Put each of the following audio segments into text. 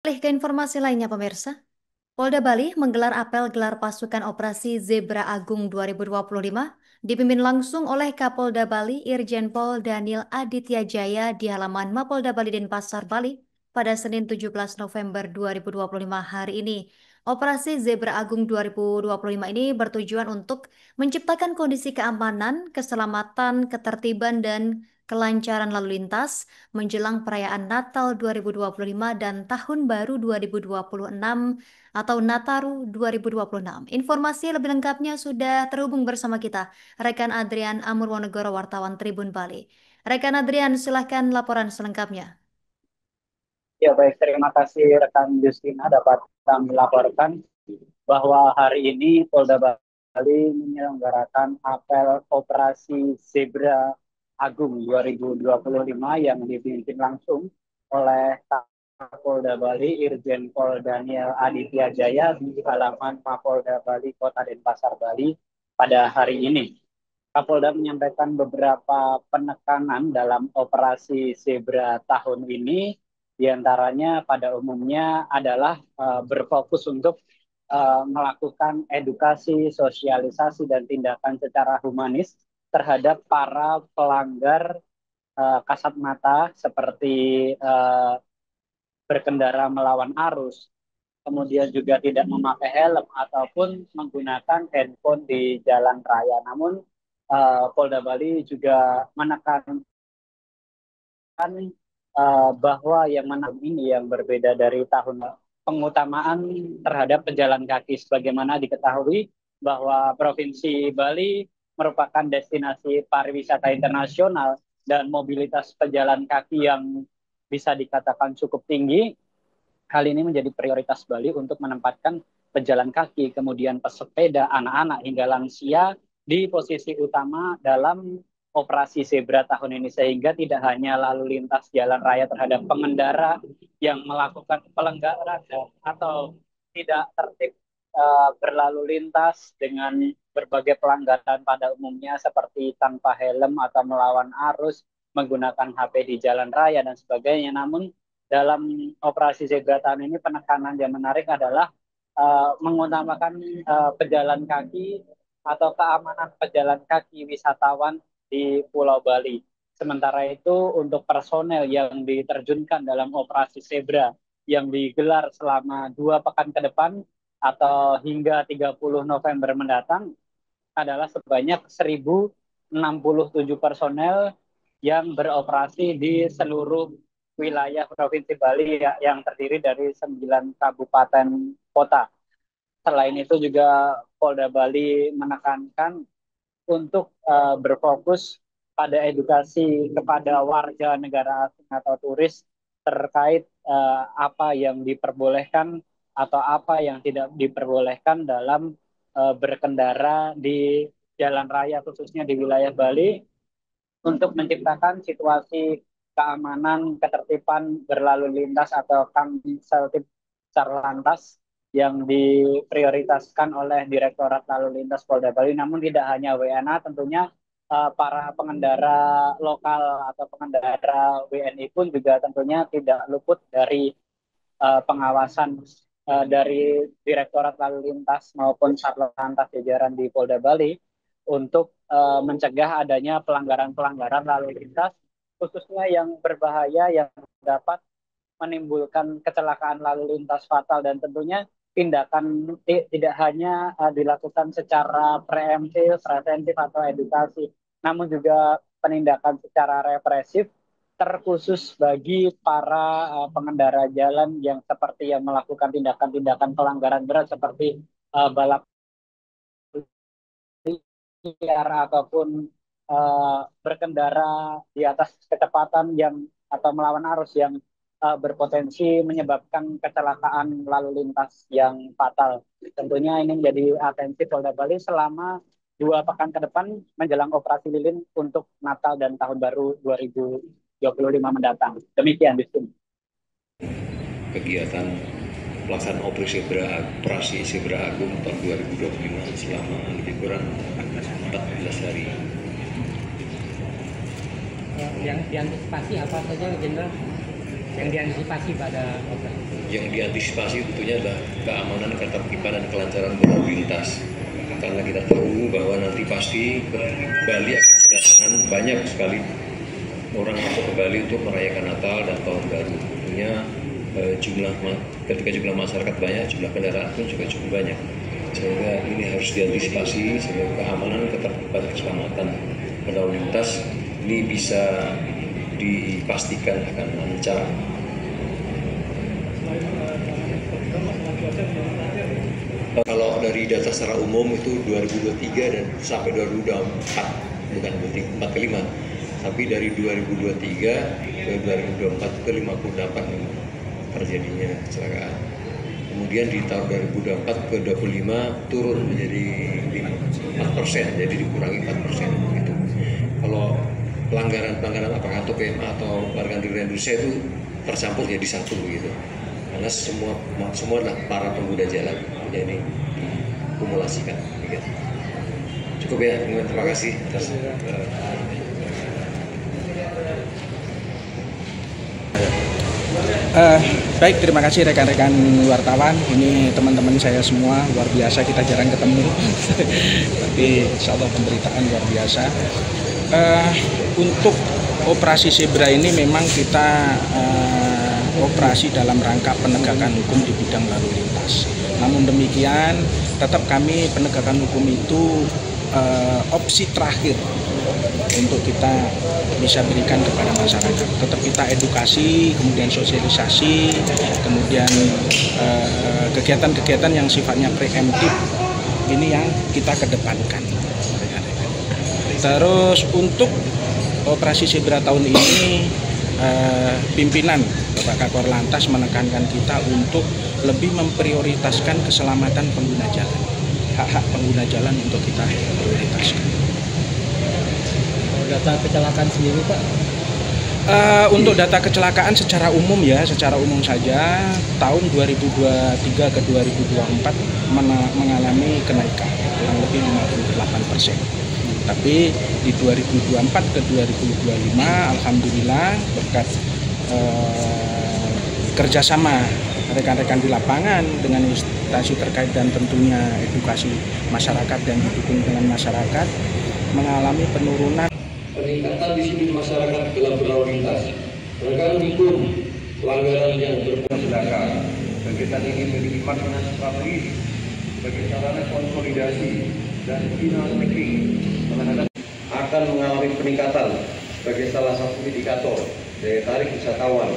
Beralih ke informasi lainnya, pemirsa. Polda Bali menggelar apel gelar pasukan operasi Zebra Agung 2025 dipimpin langsung oleh Kapolda Bali Irjen Pol Daniel Aditya Jaya di halaman Mapolda Bali Denpasar, Bali pada Senin 17 November 2025 hari ini. Operasi Zebra Agung 2025 ini bertujuan untuk menciptakan kondisi keamanan, keselamatan, ketertiban, dan kelancaran lalu lintas menjelang perayaan Natal 2025 dan Tahun Baru 2026 atau Nataru 2026. Informasi lebih lengkapnya sudah terhubung bersama kita, rekan Adrian Amurwonegoro, wartawan Tribun Bali. Rekan Adrian, silahkan laporan selengkapnya. Ya baik, terima kasih rekan Justina dapat kami laporkan bahwa hari ini Polda Bali menyelenggarakan apel Operasi Zebra Agung 2025 yang dipimpin langsung oleh Kapolda Bali Irjen Pol Daniel Aditya Jaya di halaman Mapolda Bali Kota Denpasar, Bali pada hari ini. Kapolda menyampaikan beberapa penekanan dalam operasi Zebra tahun ini, diantaranya pada umumnya adalah berfokus untuk melakukan edukasi, sosialisasi, dan tindakan secara humanis terhadap para pelanggar kasat mata seperti uh, berkendara melawan arus, kemudian juga tidak memakai helm ataupun menggunakan handphone di jalan raya. Namun Polda Bali juga menekankan bahwa yang menang ini yang berbeda dari tahun pengutamaan terhadap pejalan kaki. Sebagaimana diketahui bahwa Provinsi Bali merupakan destinasi pariwisata internasional dan mobilitas pejalan kaki yang bisa dikatakan cukup tinggi. Hal ini menjadi prioritas Bali untuk menempatkan pejalan kaki, kemudian pesepeda, anak-anak hingga lansia di posisi utama dalam operasi Zebra tahun ini, sehingga tidak hanya lalu lintas jalan raya terhadap pengendara yang melakukan pelanggaran atau tidak tertib berlalu lintas dengan berbagai pelanggaran pada umumnya seperti tanpa helm atau melawan arus, menggunakan HP di jalan raya dan sebagainya. Namun dalam operasi Zebra tahun ini penekanan yang menarik adalah mengutamakan pejalan kaki atau keamanan pejalan kaki wisatawan di Pulau Bali. Sementara itu untuk personel yang diterjunkan dalam operasi Zebra yang digelar selama 2 pekan ke depan atau hingga 30 November mendatang adalah sebanyak 1.067 personel yang beroperasi di seluruh wilayah Provinsi Bali yang terdiri dari 9 kabupaten kota. Selain itu juga Polda Bali menekankan untuk berfokus pada edukasi kepada warga negara asing atau turis terkait apa yang diperbolehkan atau apa yang tidak diperbolehkan dalam berkendara di jalan raya khususnya di wilayah Bali untuk menciptakan situasi keamanan, ketertiban berlalu lintas atau kamsel lantas yang diprioritaskan oleh Direktorat Lalu Lintas Polda Bali. Namun tidak hanya WNA, tentunya para pengendara lokal atau pengendara WNI pun juga tentunya tidak luput dari pengawasan dari Direktorat Lalu Lintas maupun Satlantas jajaran di Polda Bali untuk mencegah adanya pelanggaran-pelanggaran lalu lintas khususnya yang berbahaya yang dapat menimbulkan kecelakaan lalu lintas fatal, dan tentunya tindakan tidak hanya dilakukan secara preventif atau edukasi, namun juga penindakan secara represif terkhusus bagi para pengendara jalan yang seperti yang melakukan tindakan-tindakan pelanggaran berat seperti balap liar ataupun berkendara di atas kecepatan yang atau melawan arus yang berpotensi menyebabkan kecelakaan lalu lintas yang fatal. Tentunya ini menjadi atensi Polda Bali selama 2 pekan ke depan menjelang operasi lilin untuk Natal dan Tahun Baru 2025 mendatang. Demikian, Bistum. Kegiatan pelaksanaan operasi Zebra Agung tahun 2025 selama lebih kurang 14 hari. Yang diantisipasi apa saja, Jenderal? yang diantisipasi pada operasi? Yang diantisipasi tentunya adalah keamanan, ketertiban, dan kelancaran berlalu lintas. Karena kita tahu bahwa nanti pasti Bali akan kedatangan banyak sekali orang masuk ke Bali untuk merayakan Natal dan Tahun Baru. Tentunya ketika jumlah masyarakat banyak, jumlah kendaraan pun juga cukup banyak. Sehingga ini harus diantisipasi sehingga keamanan, ketertiban, keselamatan berlalu lintas ini bisa dipastikan akan lancar. Kalau dari data secara umum itu 2023 dan sampai 2024, bukan 4 ke 5, tapi dari 2023 ke 2024 ke 58 terjadinya kecelakaan. Kemudian di tahun 2024 ke 25 turun menjadi 4%, jadi dikurangi 4% gitu. Kalau pelanggaran apakah itu PMA atau pelanggaran diri Indonesia itu tercampur jadi satu gitu. Karena semua adalah para pengguna jalan, jadi dikumulasikan. Gitu. Cukup ya, terima kasih atas. Baik, terima kasih rekan-rekan wartawan. Ini teman-teman saya semua luar biasa, kita jarang ketemu, tapi insya Allah pemberitaan luar biasa. Untuk operasi Zebra ini memang kita operasi dalam rangka penegakan hukum di bidang lalu lintas. Namun demikian, tetap kami penegakan hukum itu opsi terakhir untuk kita bisa berikan kepada masyarakat. Tetap kita edukasi, kemudian sosialisasi, kemudian kegiatan-kegiatan yang sifatnya preemptif ini yang kita kedepankan. Terus untuk operasi Zebra tahun ini pimpinan Bapak Kakor Lantas menekankan kita untuk lebih memprioritaskan keselamatan pengguna jalan, hak-hak pengguna jalan untuk kita prioritaskan. Data kecelakaan sendiri Pak? Untuk data kecelakaan secara umum saja tahun 2023 ke 2024 mengalami kenaikan kurang lebih 58%. Tapi di 2024 ke 2025 alhamdulillah berkat kerjasama rekan-rekan di lapangan dengan instansi terkait dan tentunya edukasi masyarakat dan didukung dengan masyarakat mengalami penurunan. Peningkatan disiplin masyarakat dalam berlalu lintas, penegakan hukum, pelanggaran yang berbeda. Kegiatan ini memiliki makna strategis sebagai sarana konsolidasi dan final checking terhadap akan mengalami peningkatan sebagai salah satu indikator daya tarik wisatawan.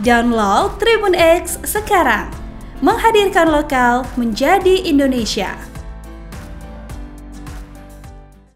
Download Tribun X sekarang, menghadirkan lokal menjadi Indonesia.